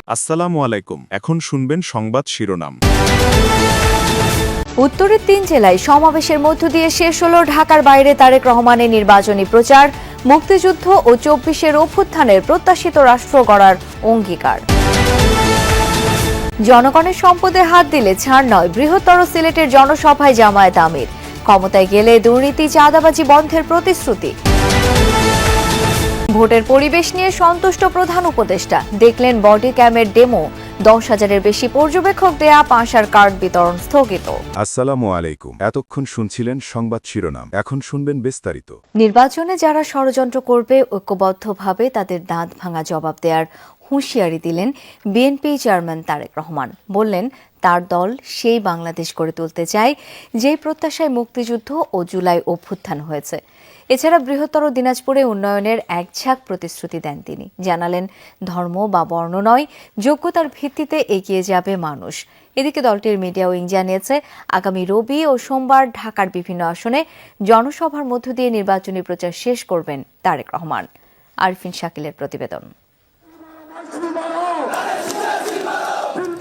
আসসালামু আলাইকুম। এখন শুনবেন সংবাদ শিরোনাম। উত্তরের 3 জেলায় সমাবেশের মধ্য দিয়ে শেষ হলো ঢাকার বাইরে তারেক রহমানের নির্বাচনী প্রচার। মুক্তিযুদ্ধ ও 24-এর অভ্যুত্থানের প্রত্যাশিত রাষ্ট্র গড়ার অঙ্গীকার। জনগণের সম্পদে হাত দিলে ছাড় নয়, বৃহত্তর সিলেটের জনসভায় জামায়াত আমির। ক্ষমতায় গেলে দুর্নীতি চাঁদাবাজি বন্ধের প্রতিশ্রুতি। ভোটের পরিবেশ নিয়ে সন্তুষ্ট প্রধান উপদেষ্টা, দেখলেন বডি ক্যামের ডেমো। 10,000-এর বেশি পর্যবেক্ষক দেয়া পাঁশার কার্ড বিতরণ স্থগিত। আসসালামু আলাইকুম। এতক্ষণ শুনছিলেন সংবাদ শিরোনাম, এখন শুনবেন বিস্তারিত। নির্বাচনে যারা ষড়যন্ত্র করবে ঐক্যবদ্ধভাবে তাদের দাঁত ভাঙা জবাব দেওয়ার হুঁশিয়ারি দিলেন বিএনপি চেয়ারম্যান তারেক রহমান। বললেন তার দল সেই বাংলাদেশ গড়ে তুলতে চায় যেই প্রত্যাশায় মুক্তিযুদ্ধ ও জুলাই অভ্যুত্থান হয়েছে। এছাড়া বৃহত্তর দিনাজপুরে উন্নয়নের একঝাঁক প্রতিশ্রুতি দেন তিনি। জানালেন ধর্ম বা বর্ণ নয়, যোগ্যতার ভিত্তিতে এগিয়ে যাবে মানুষ। এদিকে দলটির মিডিয়া উইং জানিয়েছে আগামী রবি ও সোমবার ঢাকার বিভিন্ন আসনে জনসভার মধ্য দিয়ে নির্বাচনী প্রচার শেষ করবেন তারেক রহমান। আরফিন শাকিলের প্রতিবেদন।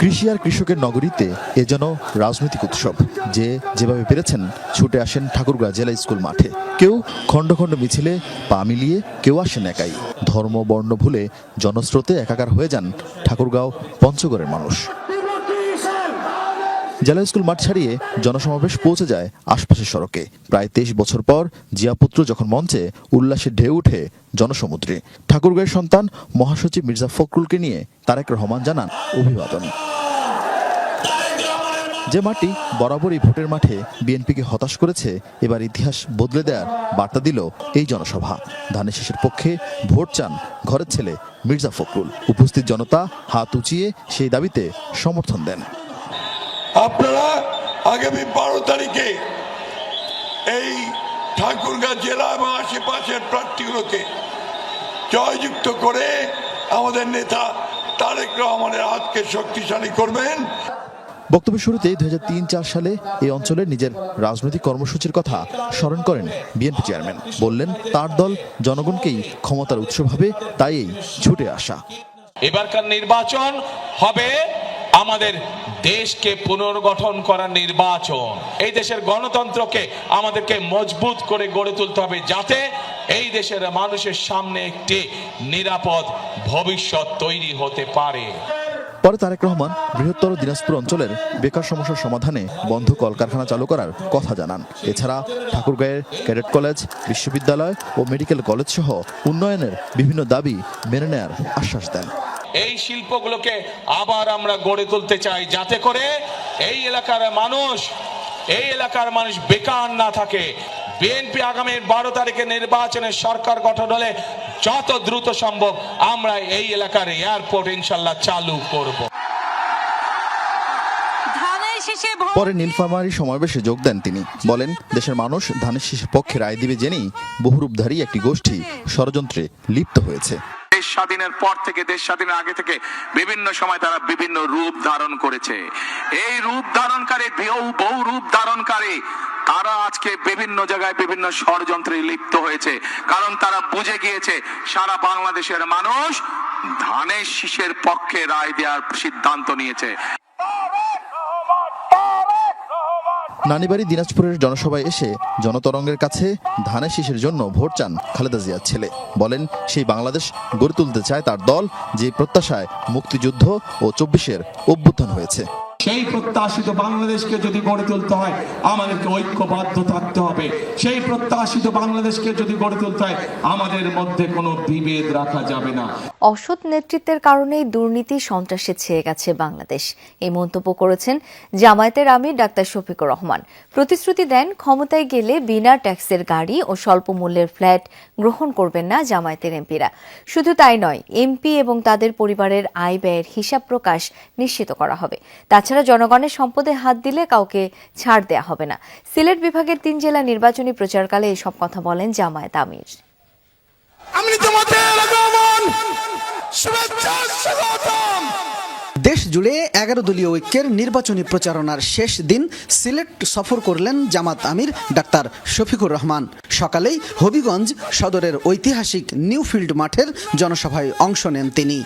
কৃষি আর কৃষকের নগরীতে এ যেন রাজনৈতিক উৎসব। যেভাবে পেরেছেন ছুটে আসেন ঠাকুরগাঁও জেলা স্কুল মাঠে। কেউ খণ্ড খণ্ড মিছিলে পা মিলিয়ে, কেউ আসেন একাই। ধর্ম বর্ণ ভুলে জনস্রোতে একাকার হয়ে যান ঠাকুরগাঁও পঞ্চগড়ের মানুষ। জেলা স্কুল মাঠ ছাড়িয়ে জনসমাবেশ পৌঁছে যায় আশপাশের সড়কে। প্রায় 23 বছর পর জিয়াপুত্র যখন মঞ্চে, উল্লাসের ঢেউ উঠে জনসমুদ্রে। ঠাকুরগাঁয়ের সন্তান মহাসচিব মির্জা ফখরুলকে নিয়ে তারেক রহমান জানান অভিবাদন। যে মাটি বরাবরই ভোটের মাঠে বিএনপিকে হতাশ করেছে, এবার ইতিহাস বদলে দেওয়ার বার্তা দিল এই জনসভা। ধানের শীষের পক্ষে ভোট চান ঘরের ছেলে মির্জা ফখরুল। উপস্থিত জনতা হাত উঁচিয়ে সেই দাবিতে সমর্থন দেন। আপনারা আগামী 12 তারিখে এই ঠাকুরগাঁও জেলা এবং আশেপাশের প্রার্থীগুলোকে জয়যুক্ত করে আমাদের নেতা তারেক রহমানের হাতকে শক্তিশালী করবেন। বক্তব্যের শুরুতে 2003-04 সালে এই অঞ্চলের নিজের রাজনৈতিক কর্মসূচির কথা স্মরণ করেন বিএনপি চেয়ারম্যান। বললেন তার দল জনগণকেই ক্ষমতার উৎস ভাবে, তাই এই ছুটে আসা। এবারকার নির্বাচন হবে আমাদের দেশকে পুনর্গঠন করার নির্বাচন। এই দেশের গণতন্ত্রকে আমাদেরকে মজবুত করে গড়ে তুলতে হবে, যাতে এই দেশের মানুষের সামনে একটি নিরাপদ ভবিষ্যৎ তৈরি হতে পারে। পরে তারেক রহমান বৃহত্তর দিনাজপুর অঞ্চলের বেকার সমস্যার সমাধানে বন্ধ কলকারখানা চালু করার কথা জানান। এছাড়া ঠাকুরগাঁয়ের ক্যাডেট কলেজ, বিশ্ববিদ্যালয় ও মেডিকেল কলেজ সহ উন্নয়নের বিভিন্ন দাবি মেনে নেয়ার আশ্বাস দেন। এই শিল্পগুলোকে আবার আমরা গড়ে তুলতে চাই, যাতে করে এই এলাকার মানুষ বেকার না থাকে। বিএনপি আগামী 12 তারিখে নির্বাচনে সরকার গঠন হলে যত দ্রুত সম্ভব আমরা এই এলাকার এয়ারপোর্ট ইনশাল্লাহ চালু করব। পরে নীলফামারী সমাবেশে যোগ দেন তিনি। বলেন দেশের মানুষ ধানের শীষের পক্ষে রায় দিবে জেনেই বহুরূপধারী একটি গোষ্ঠী ষড়যন্ত্রে লিপ্ত হয়েছে। দেশ স্বাধীনের পর থেকে, দেশ স্বাধীনের আগে থেকে বিভিন্ন সময় তারা বিভিন্ন রূপ ধারণ করেছে। এই রূপ ধারণকারী, বহু রূপ ধারণকারী তারা আজকে বিভিন্ন জায়গায় বিভিন্ন ষড়যন্ত্রে লিপ্ত হয়েছে। কারণ তারা বুঝে গিয়েছে সারা বাংলাদেশের মানুষ ধানের শীষের পক্ষে রায় দেওয়ার সিদ্ধান্ত নিয়েছে। নানিবাড়ি দিনাজপুরের জনসভায় এসে জনতরঙ্গের কাছে ধানের শীষের জন্য ভোট চান খালেদা জিয়ার ছেলে। বলেন সেই বাংলাদেশ গড়ে তুলতে চায় তার দল, যে প্রত্যাশায় মুক্তিযুদ্ধ ও 24-এর অভ্যুত্থান হয়েছে। সেই প্রত্যাশিত বাংলাদেশকে যদি গড়ে তুলতে হয় আমাদেরকে ঐক্যবদ্ধ থাকতে হবে। সেই প্রত্যাশিত বাংলাদেশকে যদি গড়ে তুলতে হয় আমাদের মধ্যে কোনো বিভেদ রাখা যাবে না। অসৎ নেতৃত্বের কারণেই দুর্নীতি সন্ত্রাসে ছেয়ে গেছে বাংলাদেশ, এই মন্তব্য করেছেন জামায়াতের আমির ডাক্তার শফিকুর রহমান। প্রতিশ্রুতি দেন ক্ষমতায় গেলে বিনা ট্যাক্সের গাড়ি ও স্বল্প মূল্যের ফ্ল্যাট গ্রহণ করবেন না জামায়াতের এমপিরা। শুধু তাই নয়, এমপি এবং তাদের পরিবারের আয় ব্যয়ের হিসাব প্রকাশ নিশ্চিত করা হবে। তাছাড়া জনগণের সম্পদে হাত দিলে কাউকে ছাড় দেয়া হবে না। সিলেট বিভাগের 3 জেলা নির্বাচনী প্রচারকালে এসব কথা বলেন জামায়াত আমির। দেশ জুড়ে 11 দলীয় ঐক্যের নির্বাচনী প্রচারণার শেষ দিন সিলেট সফর করলেন জামাত আমির ডাক্তার শফিকুর রহমান। সকালেই হবিগঞ্জ সদরের ঐতিহাসিক নিউ ফিল্ড মাঠের জনসভায় অংশ নেন তিনি।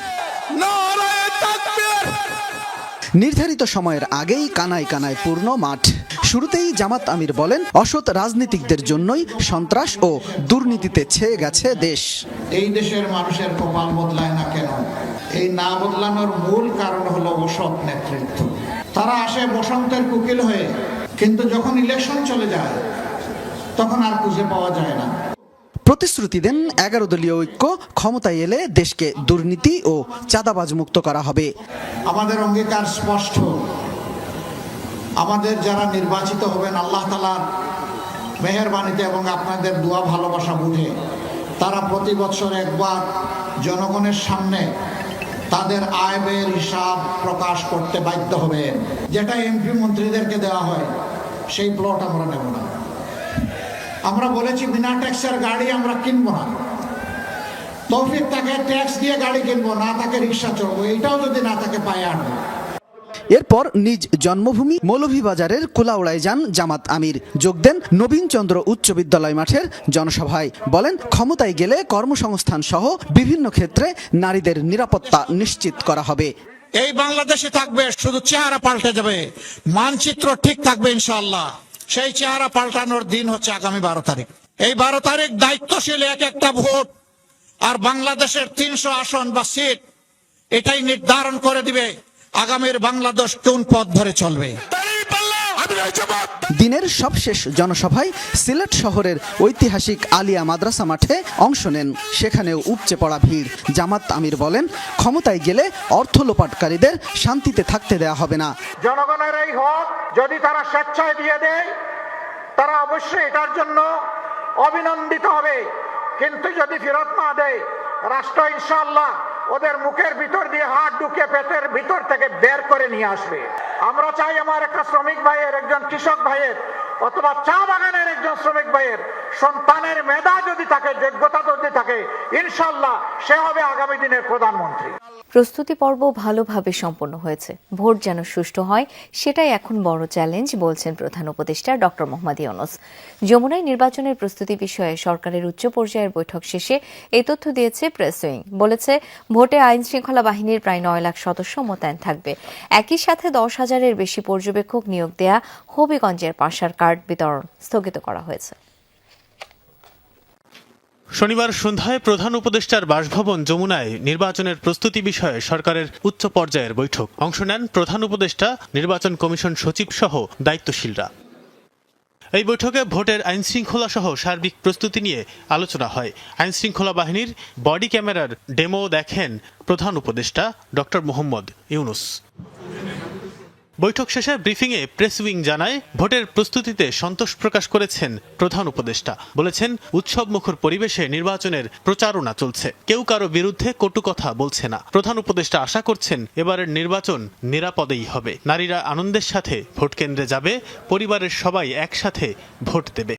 নির্ধারিত সময়ের আগেই কানায় কানায় পূর্ণ মাঠ। শুরুতেই জামাত আমির বলেন, অসৎ রাজনীতিকদের জন্যই সন্ত্রাস ও দুর্নীতিতে ছেয়ে গেছে দেশ। এই দেশের মানুষের কপাল বদলায় না কেন? এই না বদলানোর মূল কারণ হলো অসৎ নেতৃত্ব। তারা আসে বসন্তের কোকিল হয়ে, কিন্তু যখন ইলেকশন চলে যায় তখন আর খুঁজে পাওয়া যায় না। প্রতিশ্রুতি দেন 11 দলীয় ঐক্য ক্ষমতায় এলে দেশকে দুর্নীতি ও চাঁদাবাজ মুক্ত করা হবে। আমাদের অঙ্গীকার স্পষ্ট, আমাদের যারা নির্বাচিত হবেন আল্লাহ তাআলার মেহেরবানিতে এবং আপনাদের দোয়া ভালোবাসা বুঝে তারা প্রতি বছর একবার জনগণের সামনে তাদের আয় ব্যয়ের হিসাব প্রকাশ করতে বাধ্য হবেন। যেটা এমপি মন্ত্রীদেরকে দেওয়া হয় সেই প্লট আমরা নেব না। আমরা বলেছি বিনা ট্যাক্সের গাড়ি আমরা কিনবো না। তৌফিক তাকে ট্যাক্স দিয়ে গাড়ি কিনবো না, তাকে রিক্সা চড়বো, এটাও যদি না তাকে পায়ে আনবো। এরপর নিজ জন্মভূমি মৌলভীবাজারের কুলাউড়ায় যান জামাত আমির। যোগ দেন নবীনচন্দ্র উচ্চ বিদ্যালয় মাঠের জনসভায়। বলেন, ক্ষমতায় গেলে কর্মসংস্থান সহ বিভিন্ন ক্ষেত্রে নারীদের নিরাপত্তা নিশ্চিত করা হবে। এই বাংলাদেশে থাকবে, শুধু চেহারা পাল্টে যাবে, মানচিত্র ঠিক থাকবে ইনশাআল্লাহ। সেই চেহারা পাল্টানোর দিন হচ্ছে আগামী 12 তারিখ। এই 12 তারিখ দায়িত্বশীল এক একটা ভোট আর বাংলাদেশের 300 আসন বা সিট এটাই নির্ধারণ করে দিবে আগামীর বাংলাদেশ কোন পথ ধরে চলবে। দিনের সবশেষ জনসভায় সিলেট শহরের ঐতিহাসিক আলিয়া মাদ্রাসা মাঠে অংশ নেন। সেখানেও উপচে পড়া ভিড়। জামাত আমির বলেন, ক্ষমতায় গেলে অর্থ লোপাটকারীদের শান্তিতে থাকতে দেয়া হবে না। জনগণের এই হক যদি তারা স্বেচ্ছায় দিয়ে দেয় তারা অবশ্যই এটার জন্য অভিনন্দিত হবে, কিন্তু যদি ফেরত না দেয় রাষ্ট্র ইনশাআল্লাহ ওদের মুখের ভিতর দিয়ে হাত ঢুকে পেটের ভিতর থেকে বের করে নিয়ে আসবে। আমরা চাই আমার একটা শ্রমিক ভাইয়ের, একজন কৃষক ভাইয়ের অথবা চা বাগানের একজন শ্রমিক ভাইয়ের সন্তানের মেধা যদি থাকে, যোগ্যতা যদি থাকে, ইনশাআল্লাহ সে হবে আগামী দিনের প্রধানমন্ত্রী। প্রস্তুতি পর্ব ভালোভাবে সম্পন্ন হয়েছে। ভোট যেন সুষ্ঠু হয় সেটাই এখন বড় চ্যালেঞ্জ বলছেন প্রধান উপদেষ্টা ডক্টর মোহাম্মদ ইউনূস। যমুনায় নির্বাচনের প্রস্তুতি বিষয়ে সরকারের উচ্চ পর্যায়ের বৈঠক শেষে এই তথ্য দিয়েছে প্রেস উইং। বলেছে, ভোটে আইন শৃঙ্খলা বাহিনীর প্রায় 9 লাখ সদস্য মোতায়েন থাকবে। একই সাথে 10,000-এর বেশি পর্যবেক্ষক নিয়োগ দেয়া হবিগঞ্জের পাশার কার্ড বিতরণ স্থগিত করা হয়েছে। শনিবার সন্ধ্যায় প্রধান উপদেষ্টার বাসভবন যমুনায় নির্বাচনের প্রস্তুতি বিষয়ে সরকারের উচ্চ পর্যায়ের বৈঠক। অংশ নেন প্রধান উপদেষ্টা, নির্বাচন কমিশন সচিব সহ দায়িত্বশীলরা। এই বৈঠকে ভোটের আইনশৃঙ্খলা সহ সার্বিক প্রস্তুতি নিয়ে আলোচনা হয়। আইনশৃঙ্খলা বাহিনীর বডি ক্যামেরার ডেমো দেখেন প্রধান উপদেষ্টা ডক্টর মোহাম্মদ ইউনূস। বৈঠক শেষে ব্রিফিংয়ে প্রেস উইং জানায়, ভোটের প্রস্তুতিতে সন্তোষ প্রকাশ করেছেন প্রধান উপদেষ্টা। বলেছেন, উৎসবমুখর পরিবেশে নির্বাচনের প্রচারণা চলছে, কেউ কারো বিরুদ্ধে কটু কথা বলছে না। প্রধান উপদেষ্টা আশা করছেন এবারের নির্বাচন নিরাপদেই হবে। নারীরা আনন্দের সাথে ভোট কেন্দ্রে যাবে, পরিবারের সবাই একসাথে ভোট দেবে।